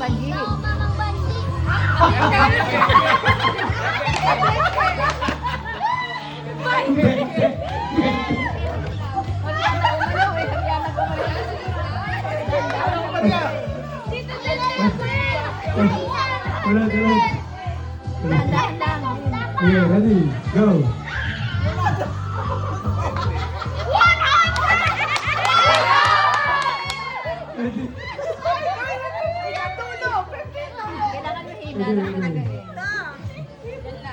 Banji. Mamang Banji. Dito Ulit. Dahan lang. Okay, ready, go. Kailangan mahina lang talaga eh.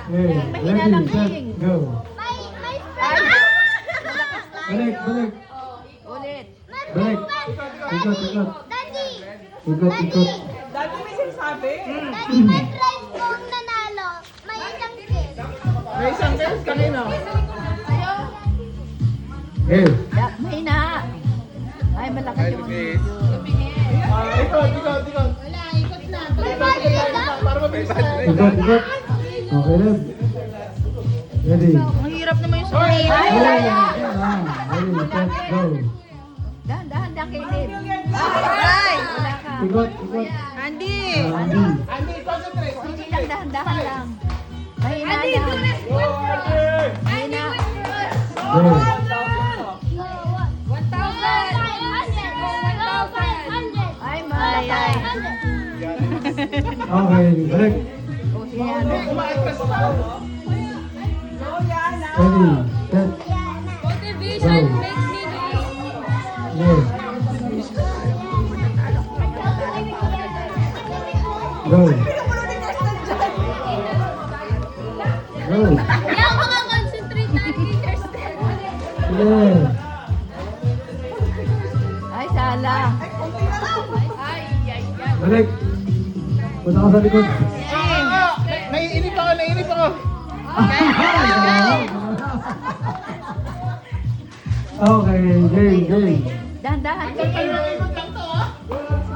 Okay, Mahina ready, lang, set, King. go. May Ay, Balik. ulit. Balik. Ikot. Daddy. Ikot. Dati may sinasabi. Daddy, may prize kung nanalo. May isang kiss. May isang beses kanino. Okay. Mahina. Ay, malakas yung video. Ikot. May bali lang. Para mabilis na. Ikot. Okay, Leb. Ready. Ang hirap naman yung sumili. Ay, Ready, kaya. ready, set, go. Dahan kay Liv. Ay, wala ka. Ikot. Andy, concentrate. Hindi lang, dahan lang. Mahina lang. Mahina. Go. 1,500. Ay, malayay. Okay, balik. O, siya. Umaatras pa. Ready, set, Motivation go. makes me do. Okay. Go. Go. Kaya ako concentrate na teachers. Yeah. Ay, sala. Balik. Punta ka sa likod. Naiinip ako. Okay, game. Dahan kay King.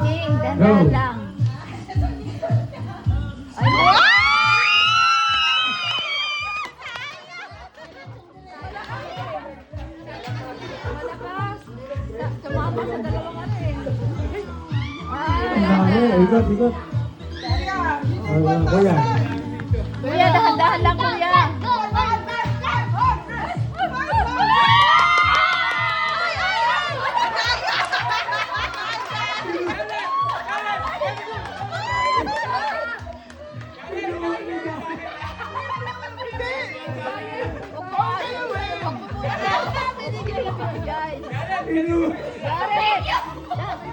King, dahan Go. lang. Ay, malakas. Tumama sa dalawang ano eh. Ay, Ikot. Kuya. kuya, dahan lang kuya. Go, Guys. Gareth.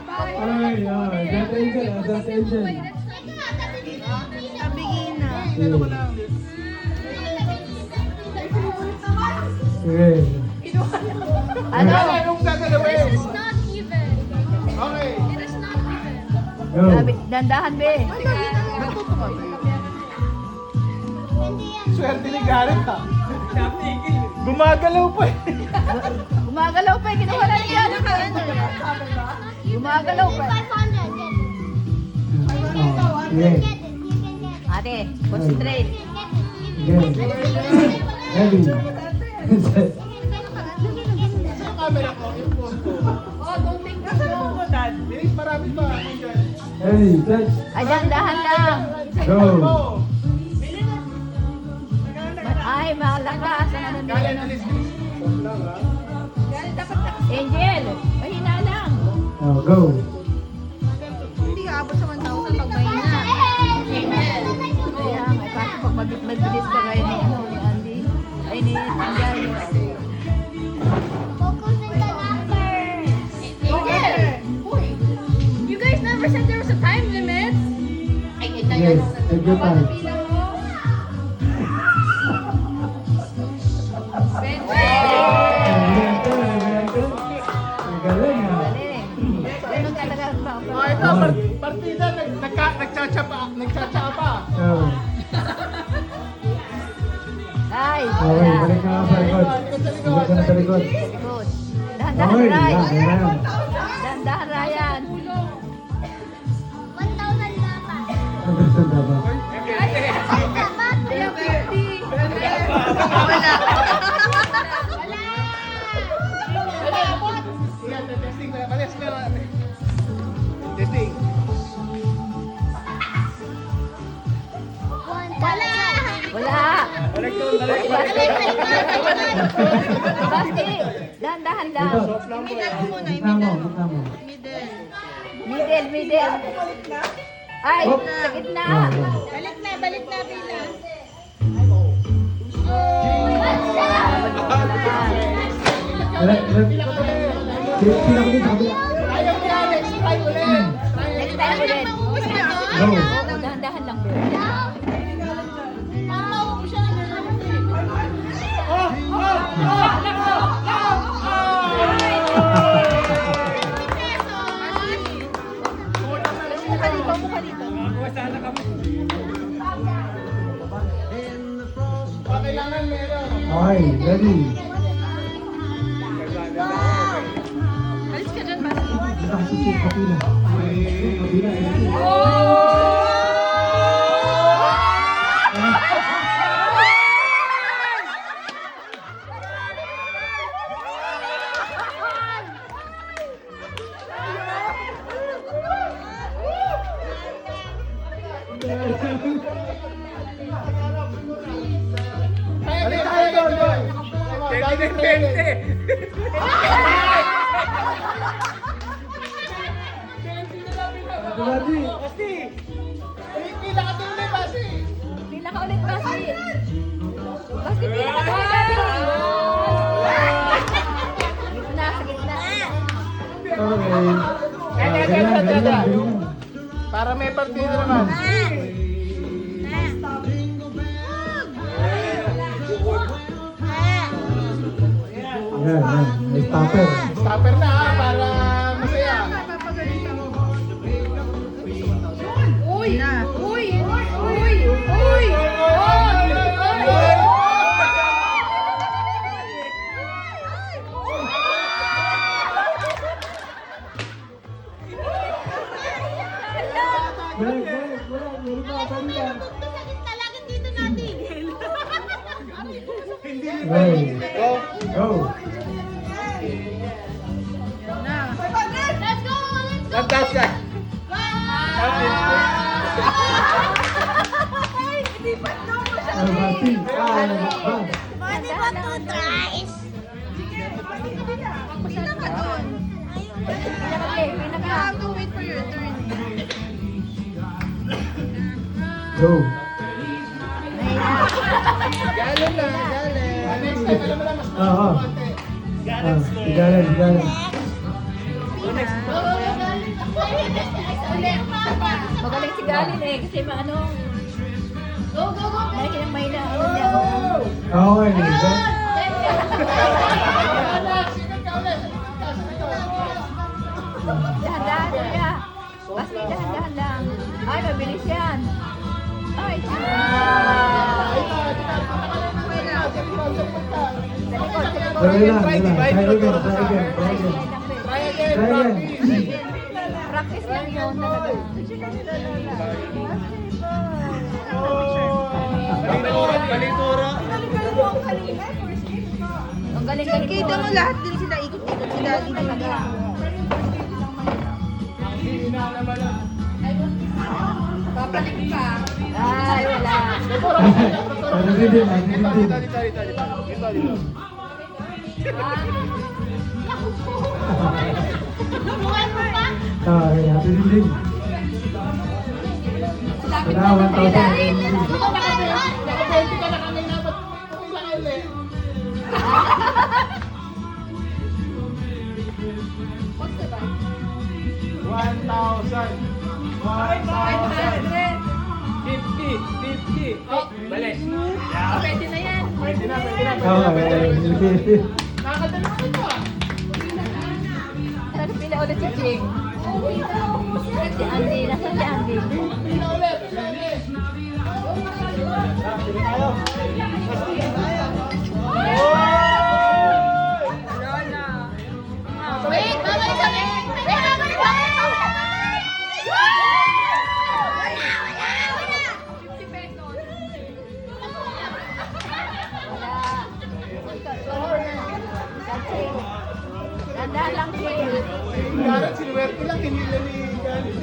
Ay, attention. Okay. Ano? Anong gagalawin? not even. Okay. It is not even. Go. Dandahan, be. Hindi yan. Swerte ni Gareth ha. Gumagalaw pa eh. Gumagalaw pa eh. Kinuha na niya. Gumagalaw pa. 500. Okay. Get it. You can get it. Ate, concentrate. Game. Ready. Set. Sa camera ko, yung phone ko. Oh, don't think that's wrong. Dad, bilis marami pa. Nandyan. Ready, set, Ay, dandahan lang. go. Ay, malakas. Ang ano Kaya nila. nalis. Angel, mahina lang. Now, go. Hindi ka abot sa 1,000 pag mahina. Angel. Kaya nga, kasi pag mabilis ka kayo ni ano, ni Andy. Ay, ni Andy. Focus on the number. Angel! You guys never said there was a time limit. Yes, take your time. Galing ha. Galing. Ganun talaga. Oh, ito, partida, nagtsatsa pa. Oh. Ay, Okay, balik ka nga sa likod. Balik ka na sa likod. Good. Dahan-dahan, Okay, Ray. yan. Dahan-dahan, Ryan. 1,000 dapat. Understand na ba? Dapat. 50. Wala. Yan, testing na. Testing. Balik doon, balik. Basti, dahan-dahan lang. Ito. Middle mo muna, Gitna mo, gitna mo. Middle. Ay, Oh. sa gitna. Yan, yan. Balik na, Bila. Sila ko din sa kabila. Next time ulit. Go. Dahan-dahan lang. Mukha dito. Makakuha sana kami. Okay, ready. Alis ka dyan, Basti. Ito kasi si Kapila. Kapila. Balik tayo doon. 20. Ready? Pila ka ulit, Basti. Pila ka ulit, Basti. Gitna, sa gitna. Okay. Ganyan. Para may partido naman. Yan. May stopper. Stopper na ha, para masaya. Uy! Meron pa, balikan. Talagin dito natin. Ready. Go. Let's go! Lantas ka. Basti. Bas. Pwede ba to, tries? Pinaka. Wait for your turn. Go. Galing na, galing. Next time, alam mo na, mas Oo. Galing. Magaling si Galin eh, kasi maano. Go! May kinamay na. Okay. Dahan-dahan kuya. Basti, dahan-dahan lang. Ay, mabilis yan. Ay, sa likod. Dali lang. Try again. Try again, practice. Practice lang yun talaga. Balituro. Ang galing-galing. Kita mo lahat din sila ikot-ikot sila din talaga. Papalik pa. Ay, wala. Dito. Buwan mo pa? Okay, happy din. Lapit Wala, na 1,000. Naka-20 ka na kanina, ba't kumila ka ulit? What's the bag? 1,000. 50. Oh, balik. Pwede na yan. Pwede na. Okay. Nakakadala ko ito ah. Tapos pila ulit si Jing. Si Andy. Nasaan si Andy? Pila ulit. Sige tayo. Wait, babalik kami! Wait, babalik kami! Dahan lang siya. Garot, sinuwerte lang, hinila ni Garot.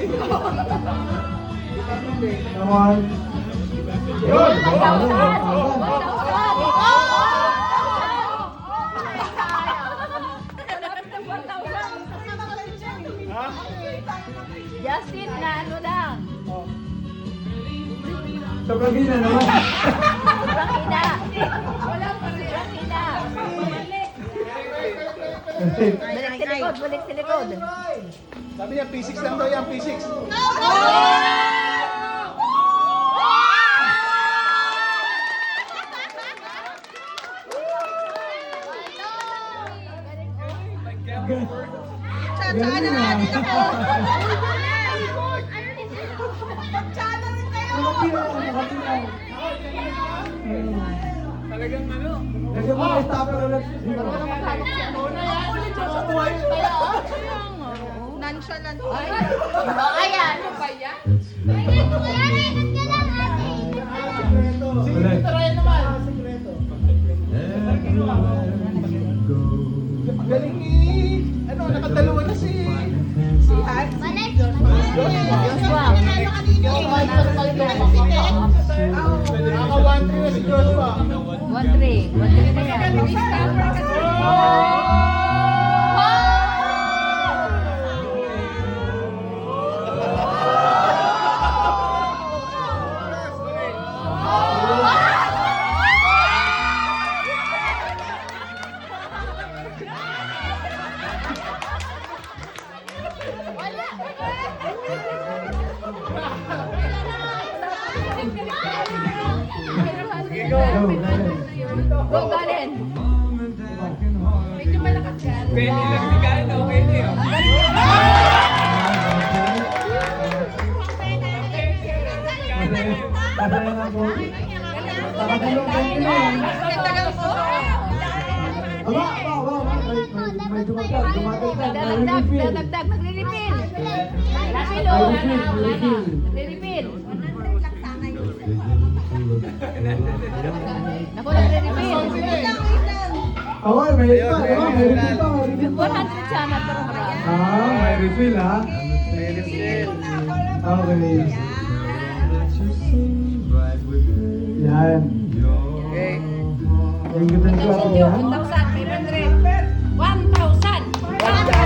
Come on. Yun. 1,000. 1,000. ano lang. Sobrang hina naman. Sobrang hina. Sobrang hina. Balik sa likod, balik sa likod. Sabi niya, P6 lang daw yan, P6. Galing na. Nakapila. Talagang ano? Lagyan mo na stopper ulit. Nonchalant. Ay, Ayan. Ulit. Ang galing ano, nakadalawa na si Han. Balik. Joshua. Naka 1-3 na si Joshua. 1-3. 1-3 na yan. Go, galing. Go, Galen. Pwede lang si Karen, okay na yun. Pasaya na po. Nakadalong kayo na yan. Aba. May dumatag. Dadagdag, dadagdag. Magre-refill. Refill, May oh. refill. Magre-refill. Naku, nagre-refill. Okay, may refill pa. May refill pa. 400 sana, pero marami. May refill ha. Okay. Yan. Okay. Thank you, thank you. Ate, ha? 1,500. 1,000. Sabi ko,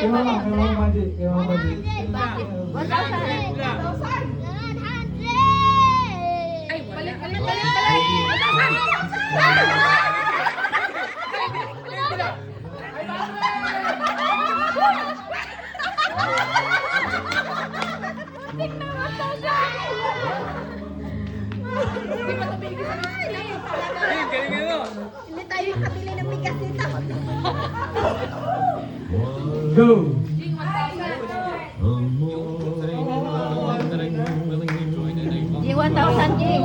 Kay Mama Madi. Kay Mama Madi. 1,000. 100. Ay, balik, balik, balik, balik. 1,000. Galing ano? Hindi tayo kabili ng bigas nito. Go! Jing, 1,000, Jing.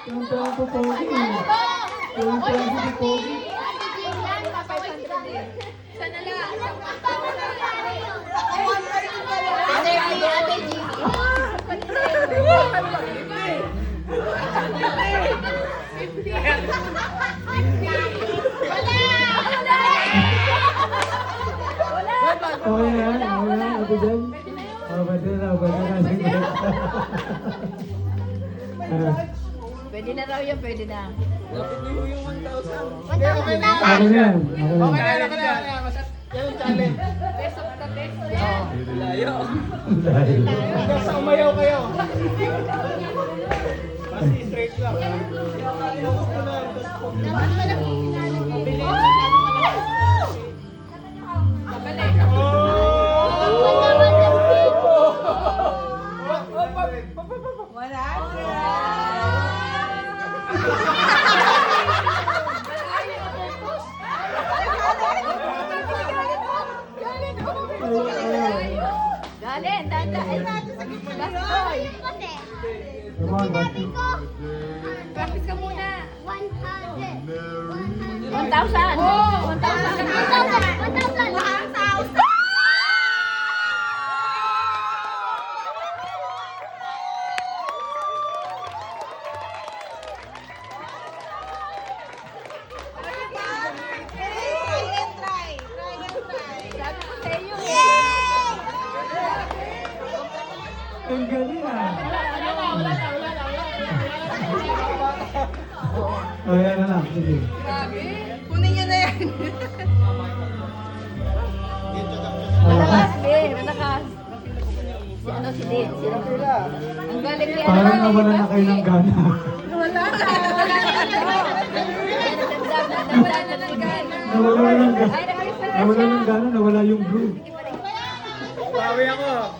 Tuntua po Pogi. Tuntua si Pogi. Okay na, ate Jen. Pwede na. Sige. Pwede na raw yun, pwede na. Ako na yan. Okay na, okay na. Yan ang challenge. Layo. Dahil. Hanggang sa umayaw kayo. Basta straight lang. Galen, danda. Bastoy. Come on, Basti. Practice ka muna. 100. 1,000. 1,000. 1,000. 1,000. Ang galing ah. Oh, yan na lang. Sige. Grabe. Kunin niyo na yan. Malakas. Malakas. Si ano si Din? Ang galing niya. Parang nawala na kayo ng gana. Wala ka. Nawala ng gana. Nawala ng gana, nawala yung blue. Bawi ako.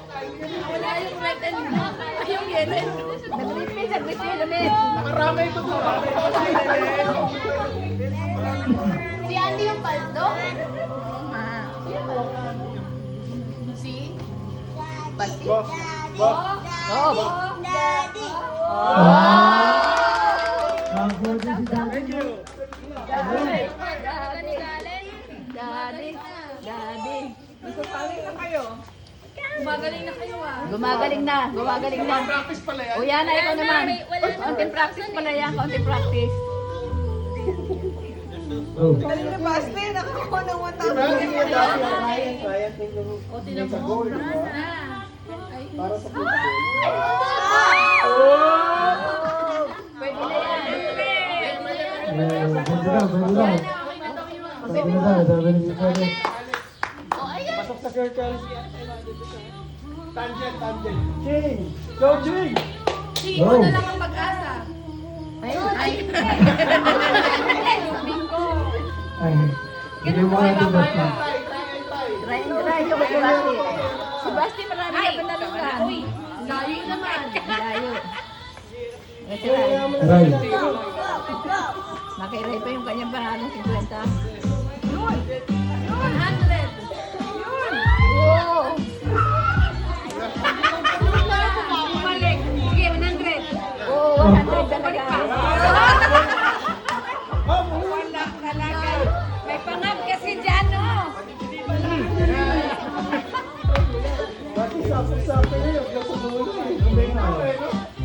Wala yung red and blue. Yung yellow. Nag-refill ulit. Nakaramay ito po. Si Andy yung paldo? Si? Basi? Daddy! Ang pwede si Daddy. Thank you. Daddy. Pangit na kayo. Gumagaling na kayo ah. Gumagaling na. Practice pala yan. O yan na, ikaw naman. Konting practice pala yan, konting practice. Oh. Kanina ba, Ashley? Nakakuha ng 1,000. O, tinan mo. Para sa food. Pwede na yan. Pwede daw, pwede daw. Pwede na daw, sabi ni Pwede. Pasok sa circle. Tangent. Ching! Go, Ching! Si Go. Iko na lang ang pag-asa. Ay. Bingo. Ay, hindi mo natin basta. Try yung si Basti. Si Basti marami na panalunan. Uy, layo naman. Layo. Ito lang. Aray. Nakairay pa yung kanyang panalong 50. Yun! 100! Yun! Oo! Bumalik! Sige, 100! Oo, 100 talaga. Wala talaga. May pangap kasi dyan, no? Sabi niyo, yung sa dulo eh.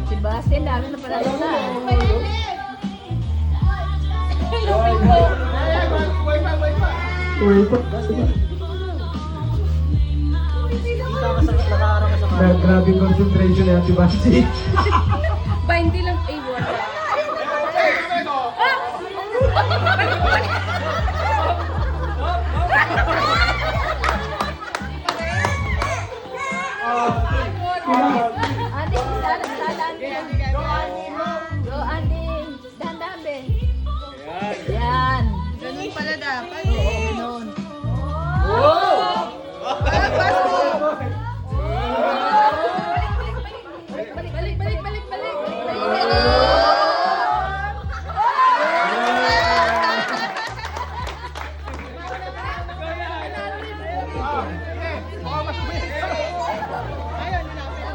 Si Basti, dami na panalunan. Uy, ito. Grabe concentration ni Ate Basti. 20 lang. Ay, wala. Ate, Go, Ate. Dahan-dahan, be. Yan. Ganun pala dapat. Oo, ganun. Balik.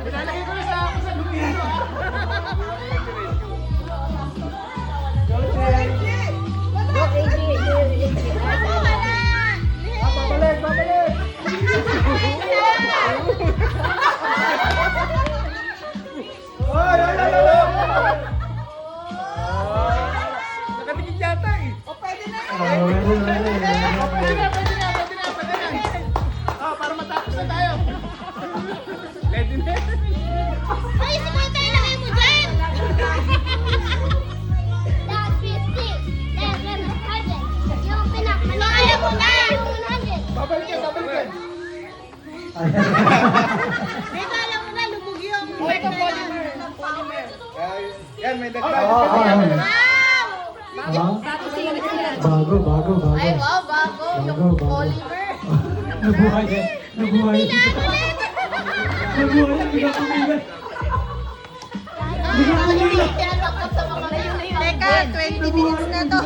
Pinalaki ko na sa ako sa lumino ah. Go, AJ. Babalik! Ay! Nakatikit yata eh. Pwede na. Pwede na. Para matapos na tayo. Ready na? Ay, simulan tayo na kayo mo dyan! Dad, 50. Dad, 100. Yung pinakamalala mo na, 100. Babalikan. Dito, alam mo na, lumog yung... Yan, may dagdag. Wow! Bago. Ay, wow, bago. Yung Bago. Oliver. Nabuhay yan. Nabuhay. Tinatakot sa mga... Teka, 20 minutes na to.